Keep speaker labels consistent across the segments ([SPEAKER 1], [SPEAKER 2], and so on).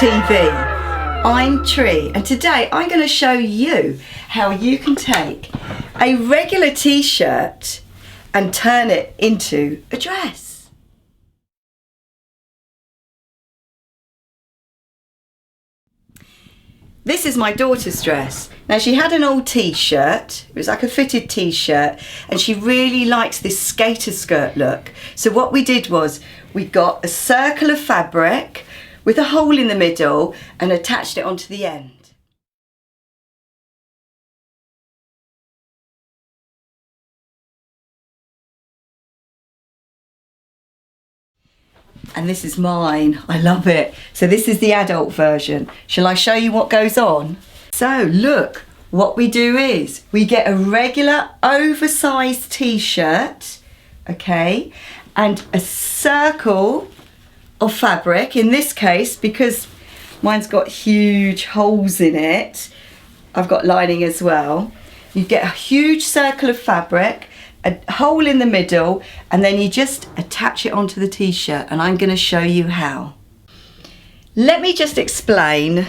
[SPEAKER 1] TV. I'm Tree, and today I'm going to show you how you can take a regular t-shirt and turn it into a dress. This is my daughter's dress. Now, she had an old t-shirt, it was like a fitted t-shirt, and she really likes this skater skirt look. So what we did was we got a circle of fabric with a hole in the middle and attached it onto the end. And this is mine, I love it. So this is the adult version. Shall I show you what goes on? So look, what we do is we get a regular oversized t-shirt, okay, and a circle of fabric. In this case, because mine's got huge holes in it, I've got lining as well. You get a huge circle of fabric, a hole in the middle, and then you just attach it onto the t-shirt, and I'm going to show you how. Let me just explain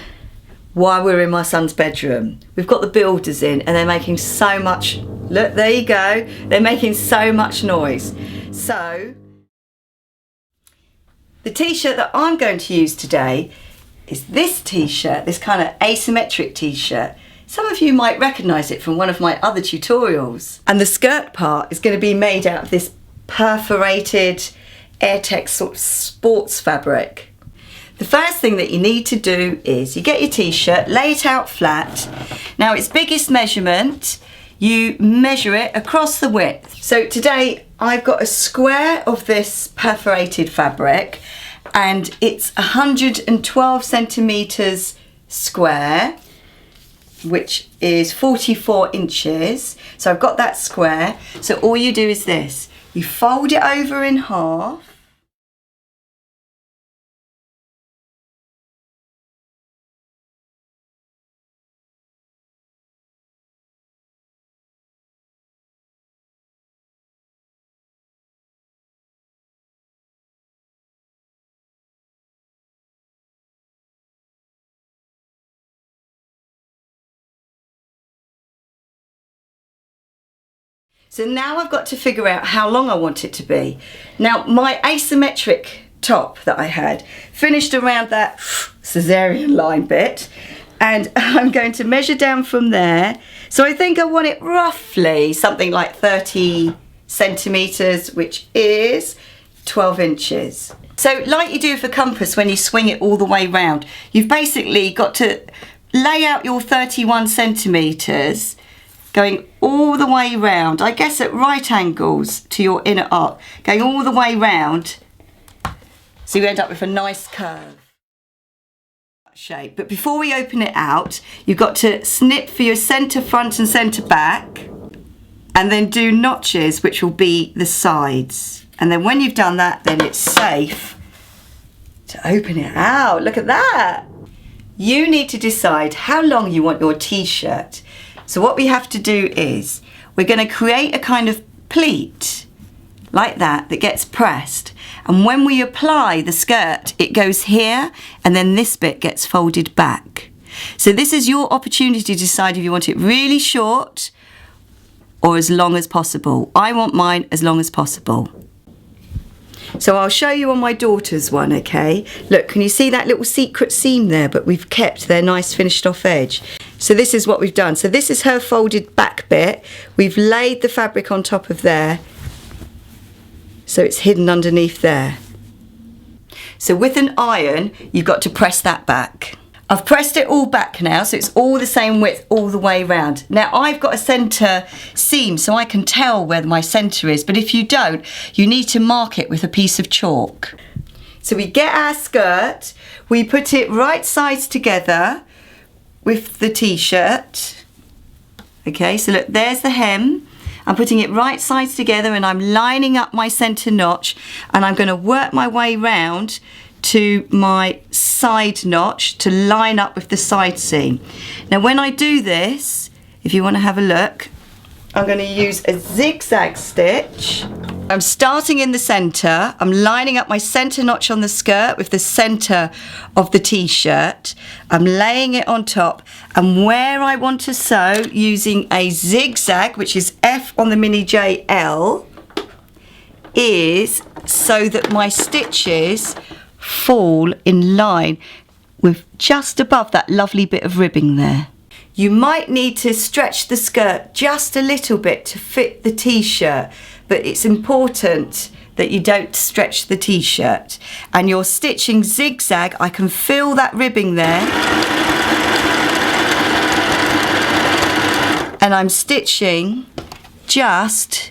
[SPEAKER 1] why we're in my son's bedroom. We've got the builders in and they're making so much, look, there you go, they're making so much noise. So the t-shirt that I'm going to use today is this t-shirt, this kind of asymmetric t-shirt. Some of you might recognise it from one of my other tutorials. And the skirt part is going to be made out of this perforated Airtex sort of sports fabric. The first thing that you need to do is you get your t-shirt, lay it out flat. Now its biggest measurement, you measure it across the width. So today I've got a square of this perforated fabric and it's 112 centimetres square, which is 44 inches. So I've got that square. So all you do is this, you fold it over in half. So now I've got to figure out how long I want it to be. Now my asymmetric top that I had finished around that cesarean line bit, and I'm going to measure down from there. So I think I want it roughly something like 30 centimetres, which is 12 inches. So like you do with a compass when you swing it all the way round, you've basically got to lay out your 31 centimetres going all the way round, I guess at right angles to your inner arc, going all the way round, so you end up with a nice curve shape. But before we open it out, you've got to snip for your centre front and centre back, and then do notches, which will be the sides. And then when you've done that, then it's safe to open it out. Look at that. You need to decide how long you want your t-shirt. So what we have to do is we're going to create a kind of pleat like that gets pressed, and when we apply the skirt it goes here and then this bit gets folded back. So this is your opportunity to decide if you want it really short or as long as possible. I want mine as long as possible. So I'll show you on my daughter's one, okay? Look, can you see that little secret seam there, but we've kept their nice finished off edge. So this is what we've done. So this is her folded back bit. We've laid the fabric on top of there, so it's hidden underneath there. So with an iron, you've got to press that back. I've pressed it all back now, so it's all the same width all the way around. Now I've got a centre seam, so I can tell where my centre is, but if you don't, you need to mark it with a piece of chalk. So we get our skirt, we put it right sides together with the t-shirt. Okay, so look, there's the hem. I'm putting it right sides together and I'm lining up my centre notch, and I'm going to work my way round to my side notch to line up with the side seam. Now when I do this, if you want to have a look, I'm going to use a zigzag stitch I'm starting in the centre. I'm lining up my centre notch on the skirt with the centre of the t-shirt. I'm laying it on top, and where I want to sew using a zigzag, which is F on the mini JL, is so that my stitches fall in line with just above that lovely bit of ribbing there. You might need to stretch the skirt just a little bit to fit the t-shirt, but it's important that you don't stretch the t-shirt. And you're stitching zigzag. I can feel that ribbing there. And I'm stitching just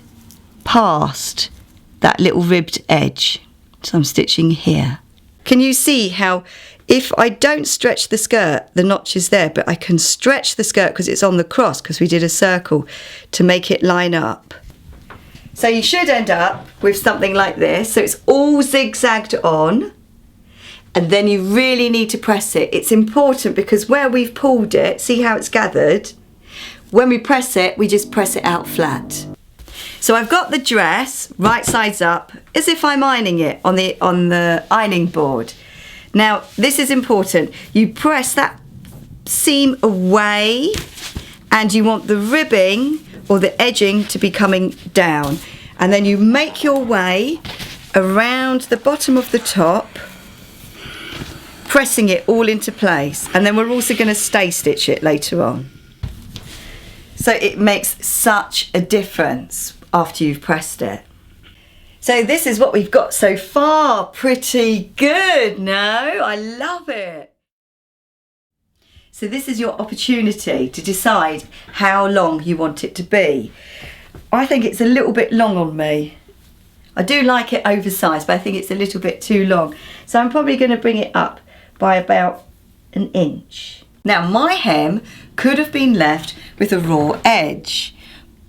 [SPEAKER 1] past that little ribbed edge. So I'm stitching here. Can you see how if I don't stretch the skirt, the notch is there, but I can stretch the skirt because it's on the cross, because we did a circle to make it line up. So you should end up with something like this. So it's all zigzagged on, and then you really need to press it. It's important because where we've pulled it, see how it's gathered? When we press it, we just press it out flat. So I've got the dress right sides up as if I'm ironing it on the ironing board. Now, this is important. You press that seam away, and you want the ribbing or the edging to be coming down. And then you make your way around the bottom of the top, pressing it all into place. And then we're also going to stay stitch it later on. So it makes such a difference after you've pressed it. So this is what we've got so far. Pretty good, no? I love it. So this is your opportunity to decide how long you want it to be. I think it's a little bit long on me. I do like it oversized, but I think it's a little bit too long. So I'm probably going to bring it up by about an inch. Now my hem could have been left with a raw edge,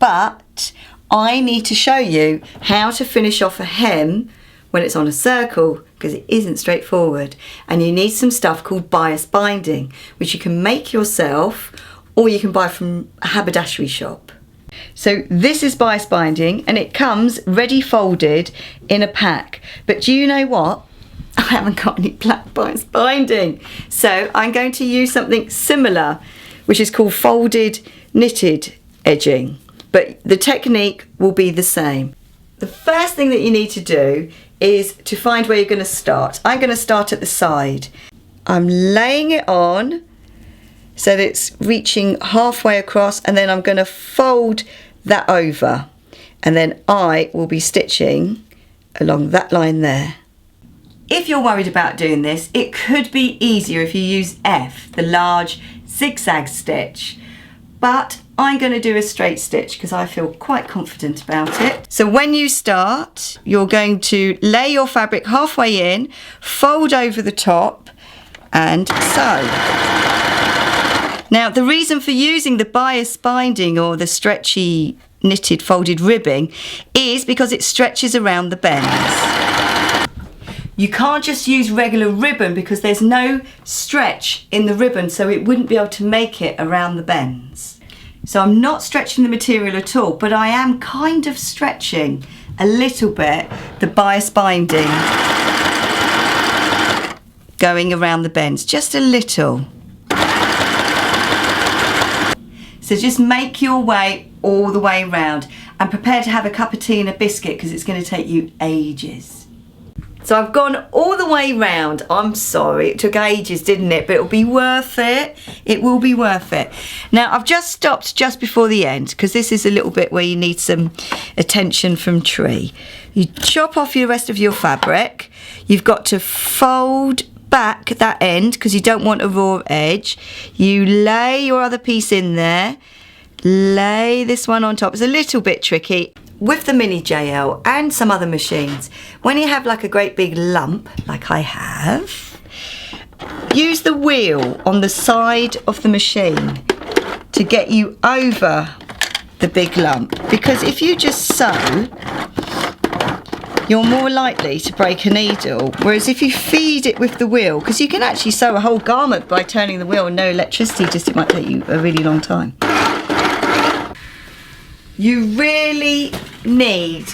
[SPEAKER 1] but I need to show you how to finish off a hem when it's on a circle, because it isn't straightforward, and you need some stuff called bias binding, which you can make yourself or you can buy from a haberdashery shop. So this is bias binding, and it comes ready folded in a pack. But do you know what? I haven't got any black bias binding, so I'm going to use something similar, which is called folded knitted edging. But the technique will be the same. The first thing that you need to do is to find where you're going to start. I'm going to start at the side. I'm laying it on so that it's reaching halfway across, and then I'm going to fold that over, and then I will be stitching along that line there. If you're worried about doing this, it could be easier if you use F, the large zigzag stitch, but I'm going to do a straight stitch because I feel quite confident about it. So when you start, you're going to lay your fabric halfway in, fold over the top, and sew. Now, the reason for using the bias binding or the stretchy knitted folded ribbing is because it stretches around the bends. You can't just use regular ribbon because there's no stretch in the ribbon, so it wouldn't be able to make it around the bends. So I'm not stretching the material at all, but I am kind of stretching a little bit the bias binding going around the bends, just a little. So just make your way all the way around, and prepare to have a cup of tea and a biscuit because it's going to take you ages. So I've gone all the way round. I'm sorry, it took ages, didn't it? But it'll be worth it. It will be worth it. Now I've just stopped just before the end because this is a little bit where you need some attention from Tree. You chop off the rest of your fabric. You've got to fold back that end because you don't want a raw edge. You lay your other piece in there. Lay this one on top. It's a little bit tricky. With the mini JL and some other machines, when you have like a great big lump, like I have, use the wheel on the side of the machine to get you over the big lump, because if you just sew, you're more likely to break a needle, whereas if you feed it with the wheel, because you can actually sew a whole garment by turning the wheel and no electricity, just it might take you a really long time. You really need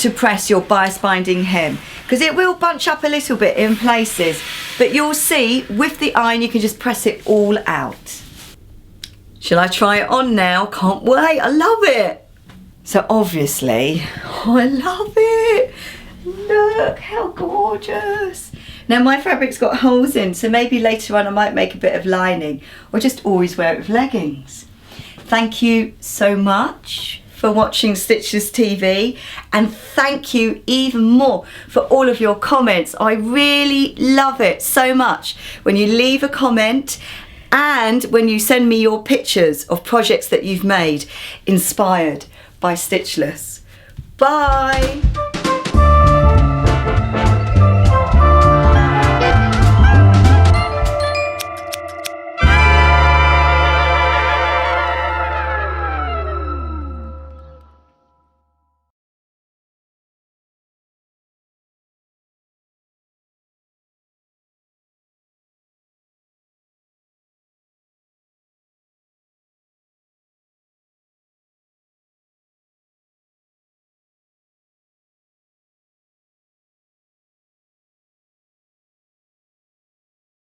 [SPEAKER 1] to press your bias binding hem, because it will bunch up a little bit in places, but you'll see with the iron you can just press it all out. Shall I try it on now? Can't wait, I love it. So obviously, oh, I love it. Look how gorgeous. Now my fabric's got holes in, so maybe later on I might make a bit of lining, or just always wear it with leggings. Thank you so much for watching Stitchless TV, and thank you even more for all of your comments. I really love it so much when you leave a comment and when you send me your pictures of projects that you've made inspired by Stitchless. Bye.